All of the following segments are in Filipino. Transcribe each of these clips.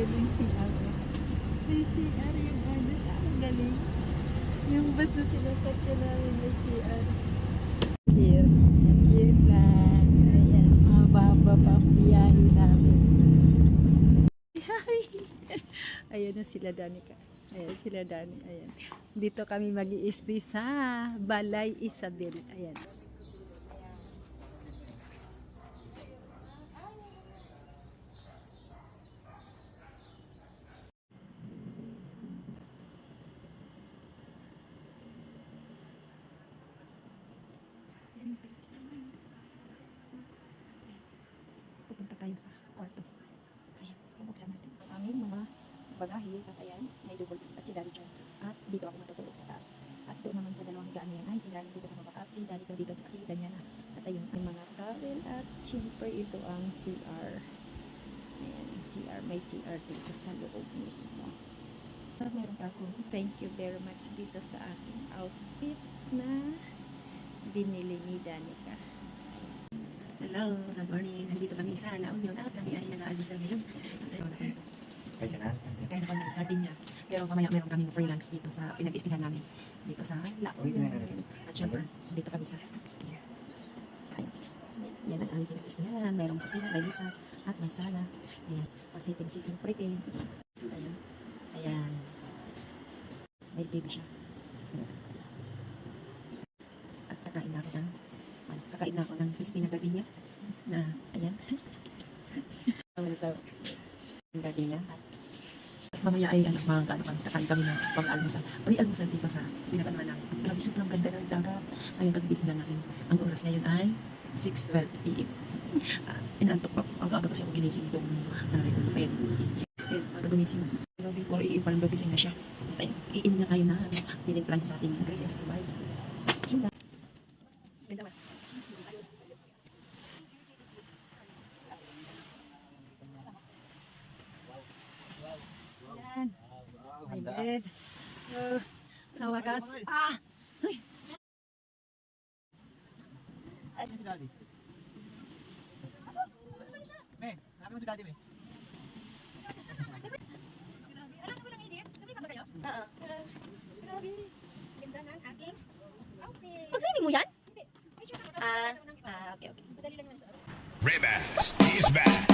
yung CR. May CR yung ano. Ang galing. Yung basta sinasakyan namin may CR. Here. Cute lang. Ayan. Mababa pa ang biyahe namin. Ayan na sila Danica. Ayan sila Dani. Ayan. Dito kami mag-i-stay sa Balay Isabel. Ayan. Pupunta tayo sa kwarto. Ayan. Bubuksan natin ang aming mga bagahe. At ayan. May double at si Daddy dyan. At dito ako matutulog sa taas. At doon naman sa dalawang higaan yan ay si Daddy dito sa baba. At si Daddy dito sa si Danyana. At ayun ang mga towel. At siyempre ito ang CR. Ayan. CR. May CR dito sa loob mismo. Meron pa ako. Thank you very much dito sa aking outfit na binili ni Danica. Hello, good morning. Nandito kami sa La Union at kami ay nag-aalisal ngayon. Kaya na kami ng garden niya. Pero mamaya meron kami freelance dito sa pinag-istihan namin. Dito sa La Union. At syempre, dito kami sa yan ang aming pinag-istihan. Merong kusina, may misa, at may sala. Ayan, pasiting-siting pretty. Ayan. Ayan. May TV siya. At kakain na ako ng crispy na gabi niya. Na, ayan. Ang gabi niya. At mamaya ay kakain kami ng pang-almusal. Almusal dito sa pinaganoan namin. Grabe, sobrang ganda ng dagat. Ayun, kagbis na natin. Ang oras ngayon ay 6:12 p.m. Inaantok pa. Ang aga kasi ako ginising itong bed. Ayun, magagumising. Before parang bagising na siya. Ayun, iinin na tayo na tinimplan sa ating greatest divide. Sinda. Ganda ba? Yan. My bed. Sa wakas. Ay! Ano si Daddy? Me, nakita mo si Daddy, me. Alam ko lang edit. Dumi ka ba kayo? Oo. Grabe. Ganda ng aking outfit. Pag-swimming mo yan? Hindi. May shoot ako. Okay, okay. Madali lang naman sa Rebas is back.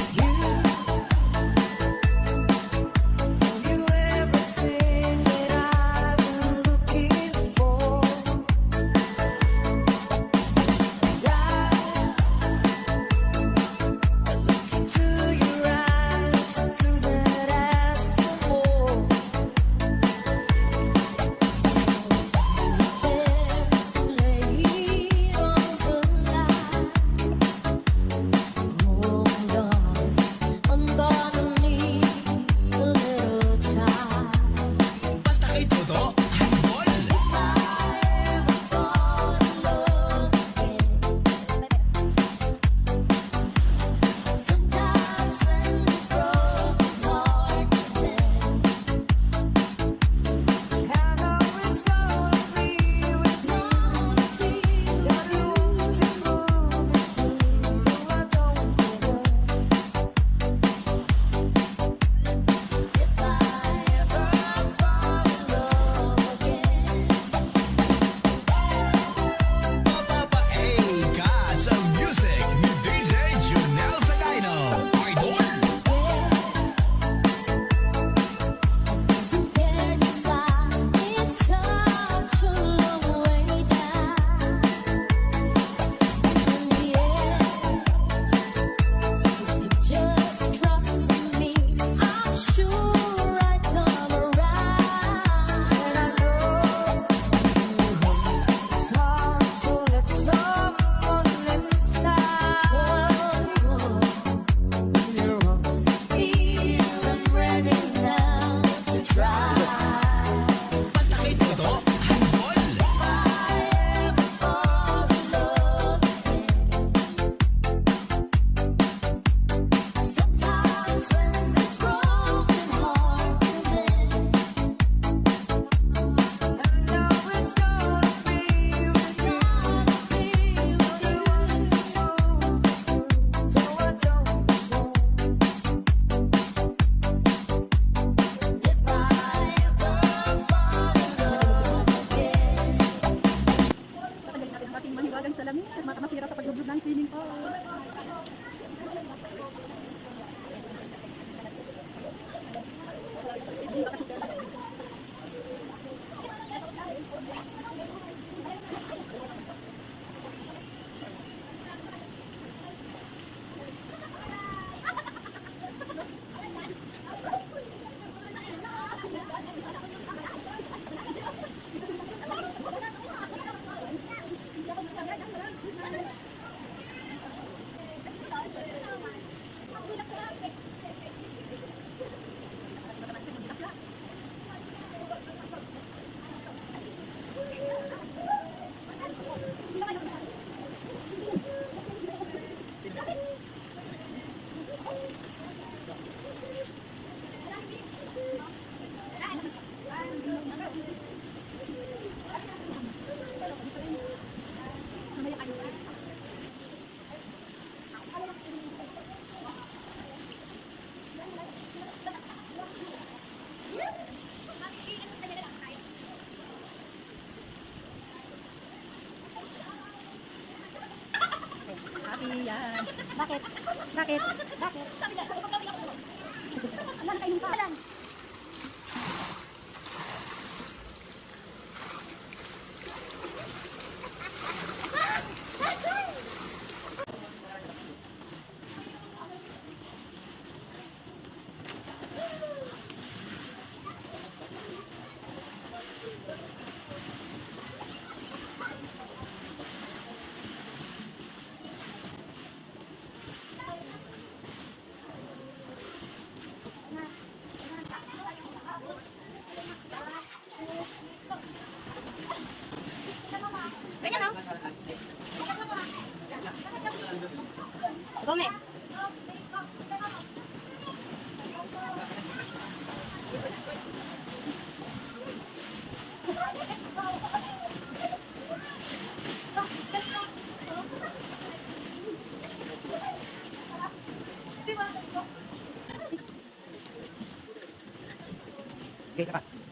Bakit? Bakit? Bakit? Sabi na, sabi ko, wala na kayong pa. Ganyan, no? Gome. Okay, isa pa.